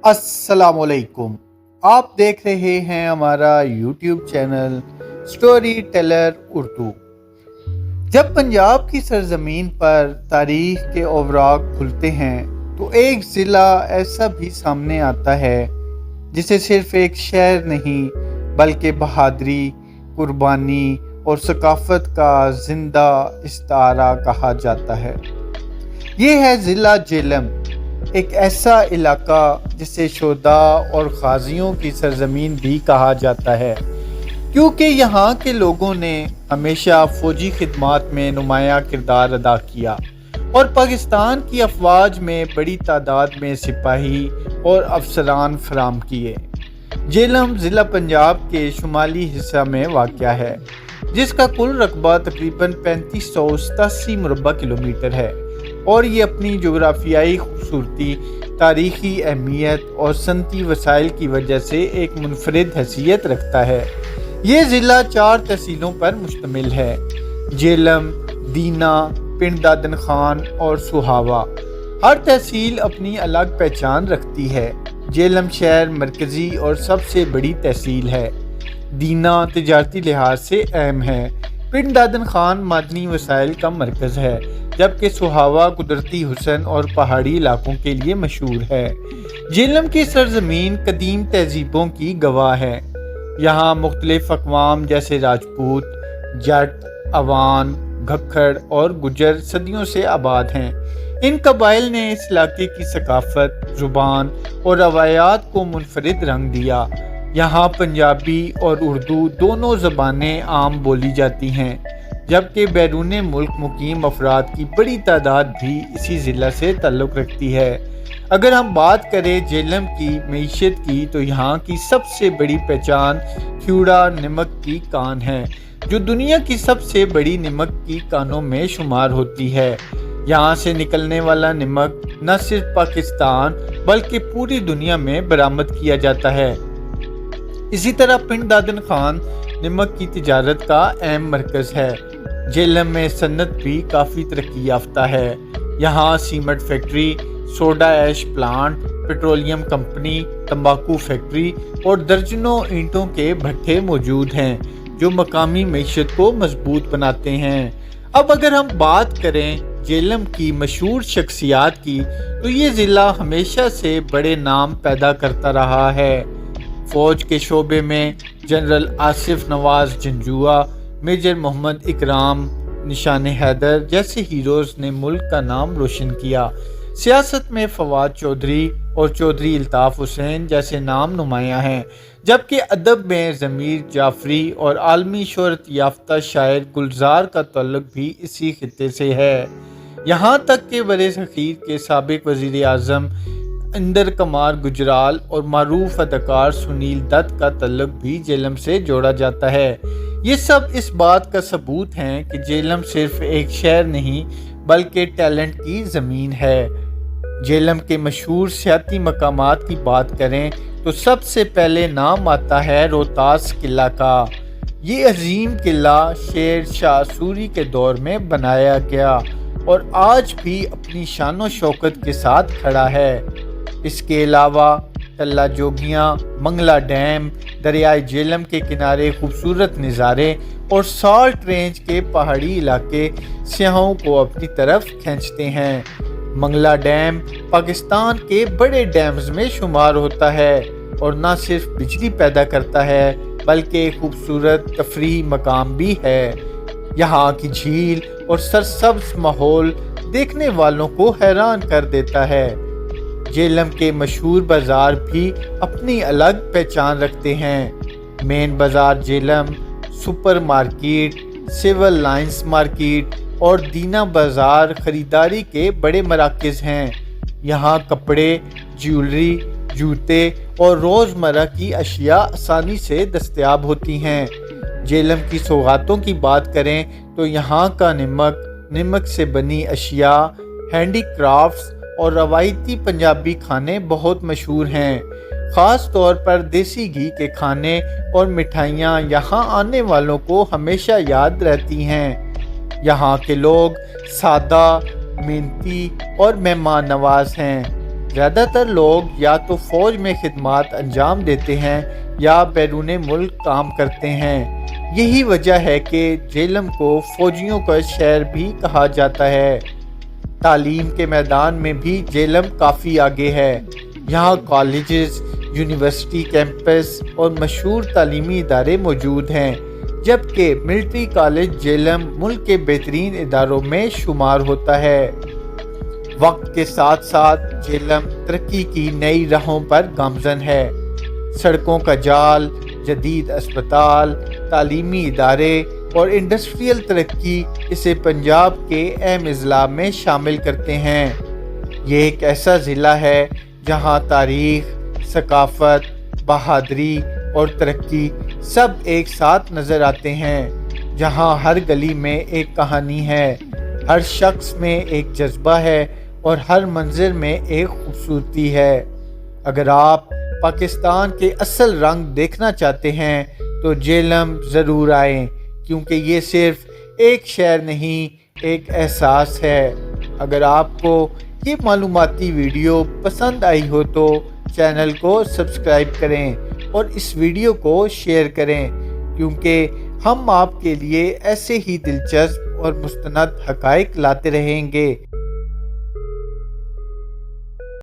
अस्सलाम वालेकुम। आप देख रहे हैं हमारा YouTube channel story teller Urdu. जब पंजाब की सरजमीन पर तारीख के औवराक खुलते हैं तो एक ज़िला ऐसा भी सामने आता है जिसे सिर्फ एक शहर नहीं बल्कि बहादरी, कुर्बानी और सकाफत का जिंदा इस्तारा कहा जाता है। ये है ज़िला जेलम, एक ऐसा इलाका जिसे शोदा और गाजियों की सरजमीन भी कहा जाता है, क्योंकि यहाँ के लोगों ने हमेशा फ़ौजी खिदमात में नुमायाँ किरदार अदा किया और पाकिस्तान की अफवाज में बड़ी तादाद में सिपाही और अफसरान फराम किए। जेलम ज़िला पंजाब के शुमाली हिस्सा में वाक़या है, जिसका कुल रकबा तकरीबन 3587 मुरबा किलोमीटर है और ये अपनी जोग्राफियाई खूबसूरती, तारीख़ी अहमियत और सनती वसाइल की वजह से एक मुनफरिद हैसियत रखता है। ये ज़िला 4 तहसीलों पर मुश्तमिल है: जेलम, दीना, पिंड दादन खान और सुहावा। हर तहसील अपनी अलग पहचान रखती है। जेलम शहर मरकज़ी और सबसे बड़ी तहसील है। दीना तिजारती लिहाज से अहम है। पिंड दादन खान मादनी वसाइल का मरकज़ है, जबकि सुहावा कुदरती हुस्न और पहाड़ी इलाकों के लिए मशहूर है। जेलम की सरजमीन कदीम तहजीबों की गवाह है। यहाँ मुख्तलिफ अक़वाम जैसे राजपूत, जट, अवान, घक्खड़ और गुजर सदियों से आबाद हैं। इन कबाइल ने इस इलाके की सकाफत, ज़ुबान और रवायात को मुनफरिद रंग दिया। यहाँ पंजाबी और उर्दू दोनों ज़बानें आम बोली जाती हैं, जबकि बैरून मुल्क मुकीम अफराद की बड़ी तादाद भी इसी ज़िला से ताल्लुक़ रखती है। अगर हम बात करें जेलम की मईशत की, तो यहाँ की सबसे बड़ी पहचान ख्यूड़ा नमक की कान है, जो दुनिया की सबसे बड़ी नमक की कानों में शुमार होती है। यहाँ से निकलने वाला नमक न सिर्फ पाकिस्तान बल्कि पूरी दुनिया में बरामद किया जाता है। इसी तरह पिंड दादन खान नमक की तिजारत का अहम मरकज़ है। जेलम में सन्नत भी काफ़ी तरक्की याफ्ता है। यहाँ cement factory, soda ash plant, petroleum company, तंबाकू फैक्ट्री और दर्जनों ईंटों के भट्ठे मौजूद हैं, जो मकामी मईशत को मजबूत बनाते हैं। अब अगर हम बात करें जेलम की मशहूर शख्सियात की, तो ये ज़िला हमेशा से बड़े नाम पैदा करता रहा है। फ़ौज के शोबे में जनरल आसिफ नवाज़ जंजुआ, मेजर मोहम्मद इकराम, निशान हैदर जैसे हीरोज़ ने मुल्क का नाम रोशन किया। सियासत में फवाद चौधरी और चौधरी अल्ताफ़ हुसैन जैसे नाम नुमायाँ हैं, जबकि अदब में ज़मीर जाफ़री और आलमी शोहरत याफ्ता शायर गुलजार का ताल्लुक भी इसी खित्ते से है। यहाँ तक कि बरे-सग़ीर के साबिक़ वज़ीर आज़म इंदर कुमार गुजराल और मारूफ अदाकार सुनील दत्त का ताल्लुक भी जेलम से जोड़ा जाता है। ये सब इस बात का सबूत हैं कि जेलम सिर्फ एक शहर नहीं बल्कि टैलेंट की ज़मीन है। जेलम के मशहूर सियाती मकामात की बात करें तो सबसे पहले नाम आता है रोहतास किला का। ये अजीम किला शेर शाह सूरी के दौर में बनाया गया और आज भी अपनी शान व शौकत के साथ खड़ा है। इसके अलावा तल्ला जोगियाँ, मंगला डैम, दरियाए जेलम के किनारे खूबसूरत नज़ारे और साल्ट रेंज के पहाड़ी इलाके सियाहों को अपनी तरफ खींचते हैं। मंगला डैम पाकिस्तान के बड़े डैम्स में शुमार होता है और न सिर्फ बिजली पैदा करता है बल्कि खूबसूरत तफरीही मकाम भी है। यहाँ की झील और सरसब्ज माहौल देखने वालों को हैरान कर देता है। जेलम के मशहूर बाज़ार भी अपनी अलग पहचान रखते हैं। मेन बाज़ार Jhelum, super market, civil lines market और दीना बाज़ार ख़रीदारी के बड़े मराकज़ हैं। यहाँ कपड़े, ज्वेलरी, जूते और रोज़मर्रा की अशिया आसानी से दस्तयाब होती हैं। जेलम की सौगातों की बात करें तो यहाँ का नमक से बनी अशिया, हैंडी क्राफ्ट्स और रवायती पंजाबी खाने बहुत मशहूर हैं। ख़ास तौर पर देसी घी के खाने और मिठाइयाँ यहाँ आने वालों को हमेशा याद रहती हैं। यहाँ के लोग सादा, मेहनती और मेहमान नवाज हैं। زیادہ تر لوگ یا تو فوج میں خدمات انجام دیتے ہیں یا بیرون ملک کام کرتے ہیں۔ یہی وجہ ہے کہ جہلم کو فوجیوں کا شہر بھی کہا جاتا ہے۔ تعلیم کے میدان میں بھی جہلم کافی آگے ہے۔ یہاں کالجز، یونیورسٹی کیمپس اور مشہور تعلیمی ادارے موجود ہیں، جبکہ ملٹری کالج جہلم ملک کے بہترین اداروں میں شمار ہوتا ہے۔ وقت کے ساتھ ساتھ جہلم ترقی کی نئی راہوں پر گامزن ہے۔ سڑکوں کا جال، جدید اسپتال، تعلیمی ادارے اور انڈسٹریل ترقی اسے پنجاب کے اہم اضلاع میں شامل کرتے ہیں۔ یہ ایک ایسا ضلع ہے جہاں تاریخ، ثقافت، بہادری اور ترقی سب ایک ساتھ نظر آتے ہیں، جہاں ہر گلی میں ایک کہانی ہے، ہر شخص میں ایک جذبہ ہے اور ہر منظر میں ایک خوبصورتی ہے۔ اگر آپ پاکستان کے اصل رنگ دیکھنا چاہتے ہیں تو جہلم ضرور آئیں، کیونکہ یہ صرف ایک شہر نہیں، ایک احساس ہے۔ اگر آپ کو یہ معلوماتی ویڈیو پسند آئی ہو تو چینل کو سبسکرائب کریں اور اس ویڈیو کو شیئر کریں، کیونکہ ہم آپ کے لیے ایسے ہی دلچسپ اور مستند حقائق لاتے رہیں گے۔